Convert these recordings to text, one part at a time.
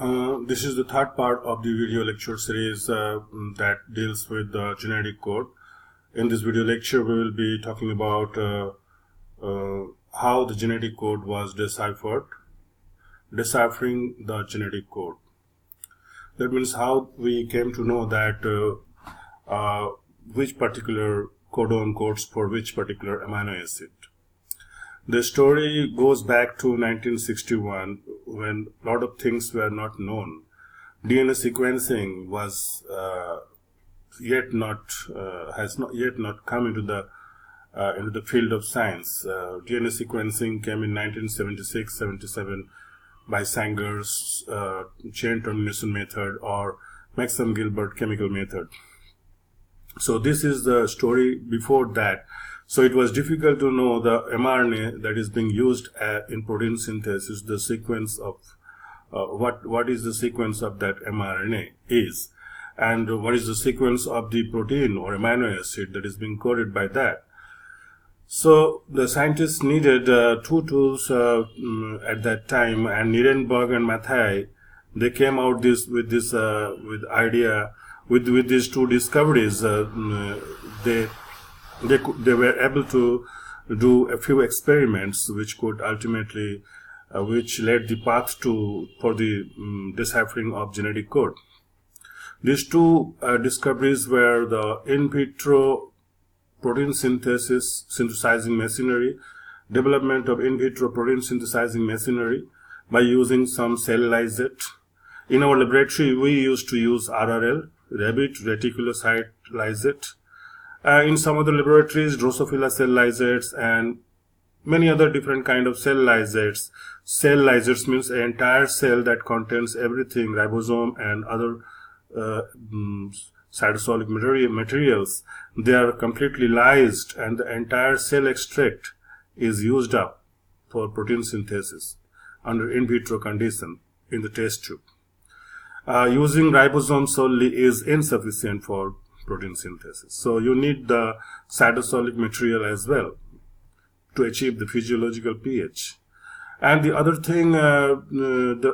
This is the third part of the video lecture series that deals with the genetic code. In this video lecture, we will be talking about how the genetic code was deciphered, deciphering the genetic code. That means how we came to know that which particular codon codes for which particular amino acid. The story goes back to 1961 when a lot of things were not known. DNA sequencing was has not yet come into the field of science. DNA sequencing came in 1976-77 by Sanger's chain termination method or Maxim Gilbert chemical method. So this is the story before that. So it was difficult to know the mRNA that is being used in protein synthesis, the sequence of what is the sequence of that mRNA is, and what is the sequence of the protein or amino acid that is being coded by that. So the scientists needed two tools at that time, and Nirenberg and Mathai, they came out with these two discoveries. They were able to do a few experiments which could ultimately which led the path for the deciphering of genetic code. These two discoveries were the in vitro protein synthesizing machinery, development of in vitro protein synthesizing machinery by using some cell lysate. In our laboratory, we used to use RRL, rabbit reticulocyte lysate. In some other laboratories, Drosophila cell lysates and many other different kind of cell lysates. Cell lysates means an entire cell that contains everything, ribosome and other cytosolic materials. They are completely lysed, and the entire cell extract is used up for protein synthesis under in vitro condition in the test tube. Using ribosome solely is insufficient for protein synthesis. So you need the cytosolic material as well to achieve the physiological pH. And the other thing, the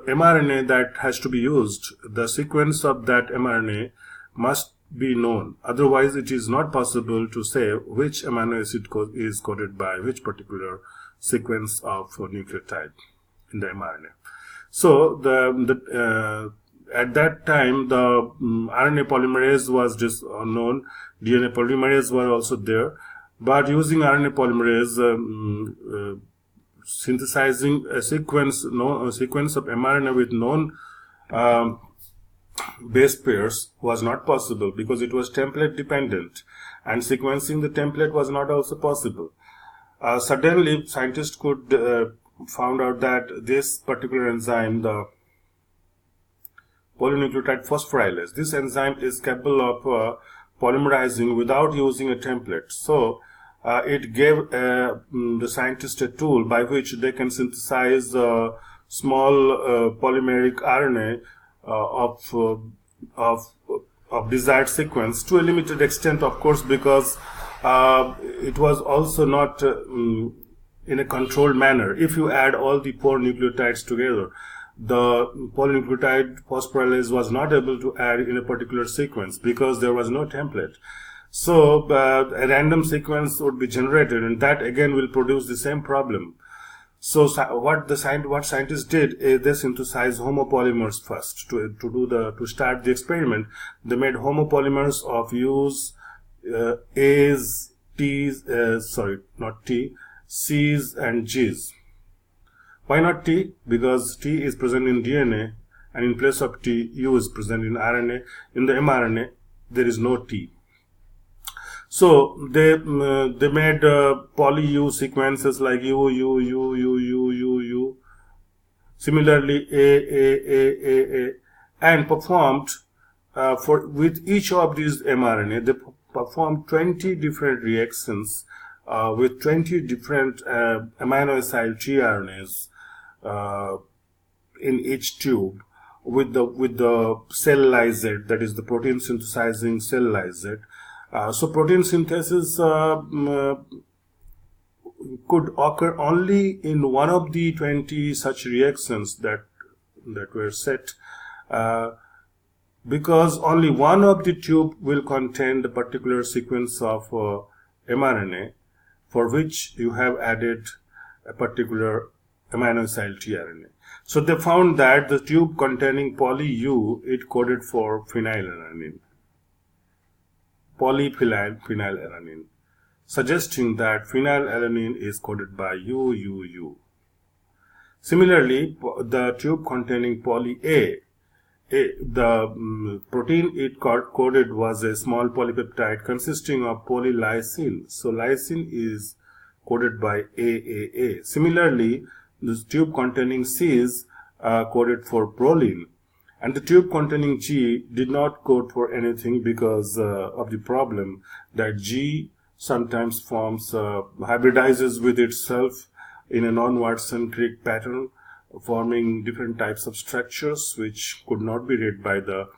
mRNA that has to be used, the sequence of that mRNA must be known. Otherwise, it is not possible to say which amino acid is coded by which particular sequence of nucleotide in the mRNA. So at that time, the RNA polymerase was just unknown. DNA polymerase were also there. But using RNA polymerase, synthesizing a sequence of mRNA with known base pairs was not possible because it was template dependent. And sequencing the template was not also possible. Suddenly, scientists could found out that this particular enzyme, the polynucleotide phosphorylase, this enzyme is capable of polymerizing without using a template. So it gave the scientists a tool by which they can synthesize small polymeric RNA of desired sequence to a limited extent, of course, because it was also not in a controlled manner. If you add all the 4 nucleotides together, the polynucleotide phosphorylase was not able to add in a particular sequence because there was no template. So a random sequence would be generated, and that again will produce the same problem. So what scientists did is they synthesized homopolymers first to start the experiment. They made homopolymers of U's, A's, T's, C's and G's. Why not T? Because T is present in DNA, and in place of T, U is present in RNA. In the mRNA, there is no T. So they made poly-U sequences like U. Similarly, A, and performed with each of these mRNA, they performed 20 different reactions with 20 different amino acid tRNAs in each tube with the cell lysate, that is the protein synthesizing cell lysate. So protein synthesis could occur only in one of the 20 such reactions that were set because only one of the tube will contain the particular sequence of mRNA for which you have added a particular amino acid tRNA. So they found that the tube containing poly U, it coded for phenylalanine, polyphenylalanine, suggesting that phenylalanine is coded by UUU. Similarly, the tube containing poly A, the protein it coded was a small polypeptide consisting of polylysine. So lysine is coded by AAA. Similarly, this tube containing C is coded for proline, and the tube containing G did not code for anything because of the problem that G sometimes forms hybridizes with itself in a non-Watson-Crick pattern, forming different types of structures which could not be read by the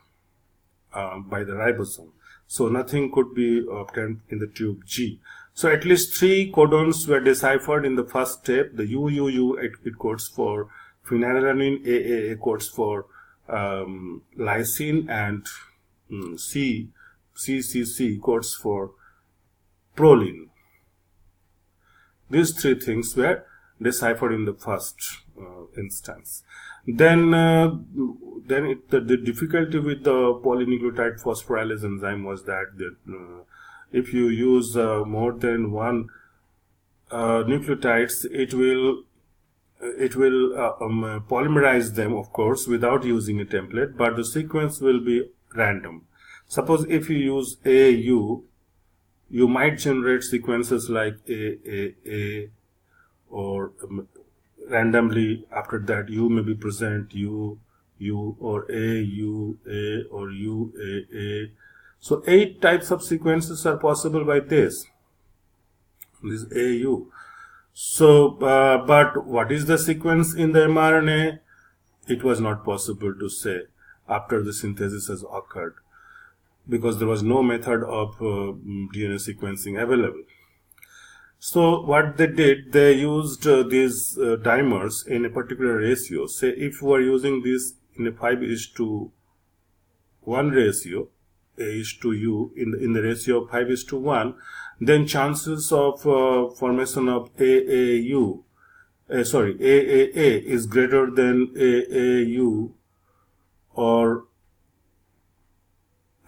ribosome. So nothing could be obtained in the tube G. So at least 3 codons were deciphered in the first step. The UUU it codes for phenylalanine, AAA codes for lysine, and CCC codes for proline. These 3 things were deciphered in the first instance. Then the difficulty with the polynucleotide phosphorylase enzyme was that if you use more than one nucleotides, it will polymerize them, of course, without using a template, but the sequence will be random. Suppose if you use AU, you might generate sequences like A, or randomly after that U may be present, U, or A, or A. So 8 types of sequences are possible by this AU. So, but what is the sequence in the mRNA? It was not possible to say after the synthesis has occurred, because there was no method of DNA sequencing available. So what they did, they used these dimers in a particular ratio. Say if we are using this in a 5:1 ratio, A:U in the ratio of 5:1, then chances of formation of AAA is greater than AAU, or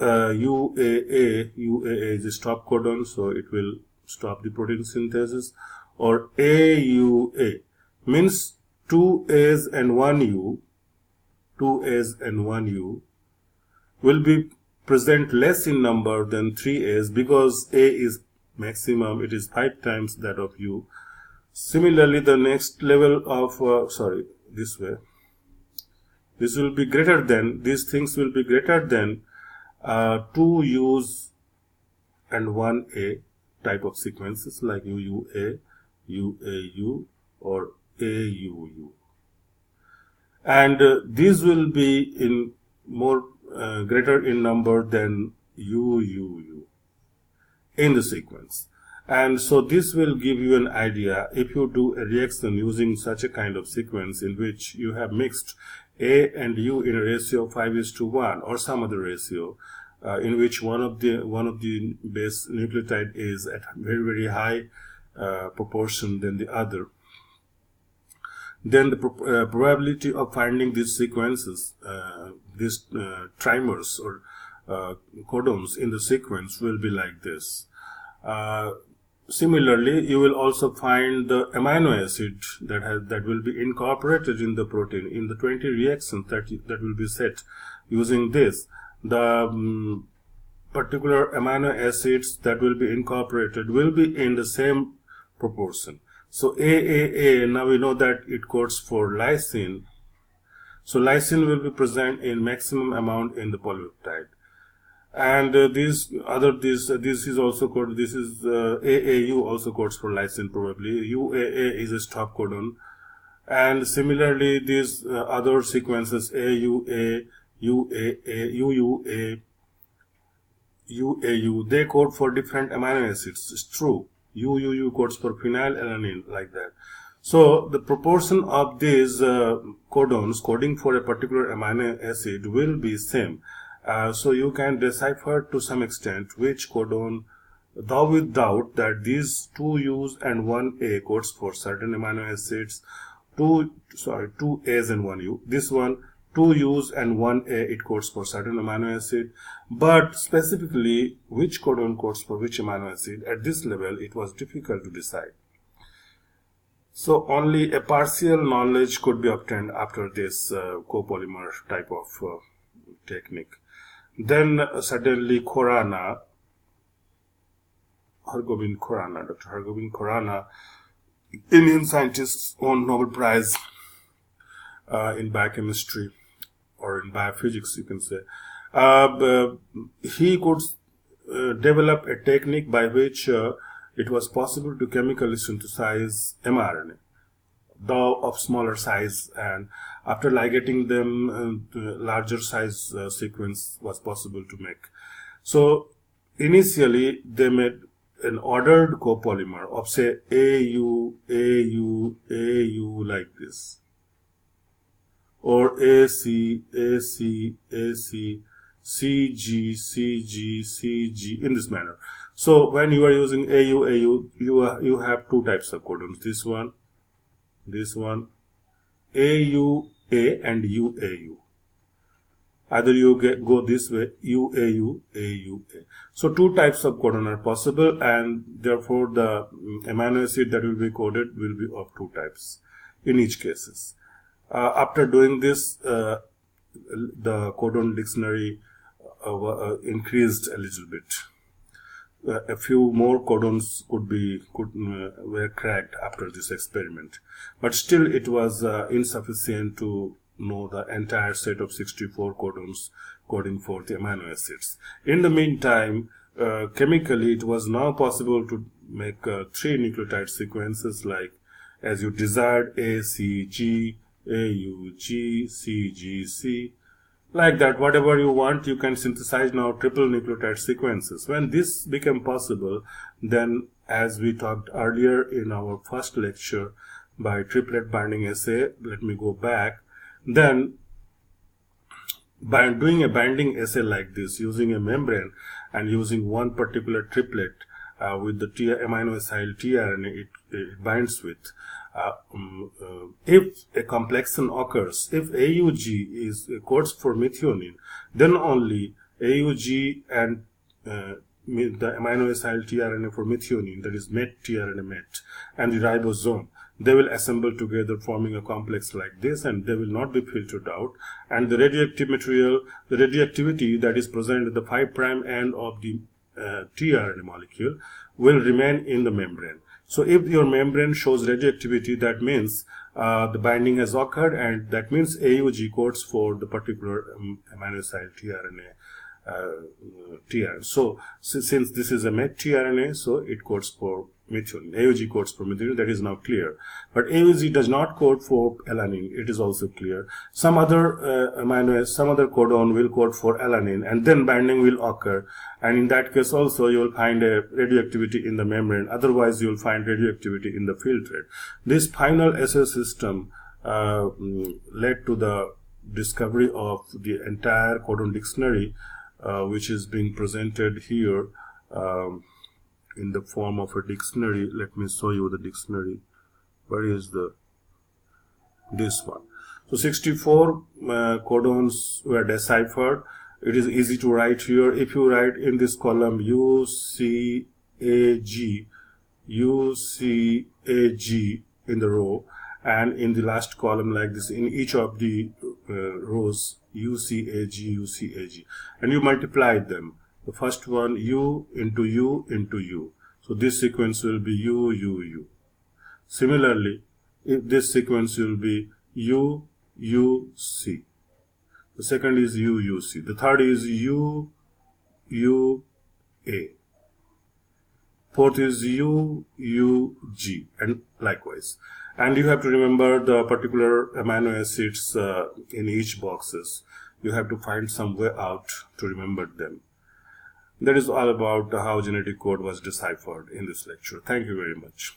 UAA is a stop codon, so it will stop the protein synthesis, or AUA means 2 A's and 1 U, 2 A's and 1 U will be present less in number than 3 A's, because A is maximum, it is 5 times that of U. Similarly, the next level of this will be greater than, these things will be greater than 2 U's and 1 A type of sequences like UUA, UAU, or AUU, and these will be in more greater in number than UUU in the sequence. And so this will give you an idea if you do a reaction using such a kind of sequence in which you have mixed A and U in a ratio of 5:1 or some other ratio, in which one of the base nucleotide is at very high proportion than the other, then the probability of finding these sequences, these trimers or codons in the sequence will be like this. Similarly, you will also find the amino acid that will be incorporated in the protein in the 20 reactions that will be set using this. The particular amino acids that will be incorporated will be in the same proportion. So AAA, now we know that it codes for lysine. So lysine will be present in maximum amount in the polypeptide. And this is also coded, this is AAU also codes for lysine probably. UAA is a stop codon. And similarly, these other sequences AUA, UAA, UUA, UAU, they code for different amino acids. It's true. UUU codes for phenylalanine, like that. So the proportion of these codons coding for a particular amino acid will be same. So you can decipher to some extent which codon, though with doubt, that these 2U's and 1A codes for certain amino acids, 2 A's and 1 U. This one 2 U's and 1 A, it codes for certain amino acid, but specifically which codon codes for which amino acid, at this level it was difficult to decide. So only a partial knowledge could be obtained after this copolymer type of technique. Then suddenly Dr. Hargobind Khorana, Indian scientist, won Nobel Prize in biochemistry, or in biophysics, you can say. He could develop a technique by which it was possible to chemically synthesize mRNA, though of smaller size, and after ligating them, larger size sequence was possible to make. So initially they made an ordered copolymer of, say, AU, AU, AU, like this, or AC, AC, AC, CG, CG, CG, in this manner. So when you are using AU, AU, you have two types of codons. This one, AUA and UAU. Either you go this way, UAU, AUA. So two types of codon are possible, and therefore the amino acid that will be coded will be of two types in each cases. After doing this, the codon dictionary increased a little bit. A few more codons were cracked after this experiment, but still it was insufficient to know the entire set of 64 codons coding for the amino acids. In the meantime, chemically it was now possible to make 3 nucleotide sequences, like as you desired, ACG, AUG, CGC. Like that, whatever you want, you can synthesize now triple nucleotide sequences. When this became possible, then as we talked earlier in our first lecture by triplet binding assay, let me go back, then by doing a binding assay like this, using a membrane and using one particular triplet with the amino acyl tRNA it binds with, if a complexation occurs, if AUG codes for methionine, then only AUG and the amino acyl tRNA for methionine, that is MET tRNA MET, and the ribosome, they will assemble together forming a complex like this, and they will not be filtered out, and the radioactive material, the radioactivity that is present at the 5' end of the tRNA molecule will remain in the membrane. So if your membrane shows radioactivity, that means the binding has occurred, and that means AUG codes for the particular amino acyl tRNA. So since this is a MET tRNA, so it codes for methionine. AUG codes for methionine, that is now clear. But AUG does not code for alanine, it is also clear. Some other codon will code for alanine, and then binding will occur. And in that case also you will find a radioactivity in the membrane, otherwise you will find radioactivity in the filtrate. This final assay system led to the discovery of the entire codon dictionary, which is being presented here in the form of a dictionary. Let me show you the dictionary. Where is this one? So 64 codons were deciphered. It is easy to write here. If you write in this column UCAG, UCAG in the row, and in the last column like this, in each of the rows, UCAG, UCAG, and you multiply them. The first one, U into U into U. So this sequence will be U, U, U. Similarly, if this sequence will be U, U, C. The second is U, U, C. The third is U, U, A. Fourth is U, U, G, and likewise. And you have to remember the particular amino acids in each boxes. You have to find some way out to remember them. That is all about how genetic code was deciphered in this lecture. Thank you very much.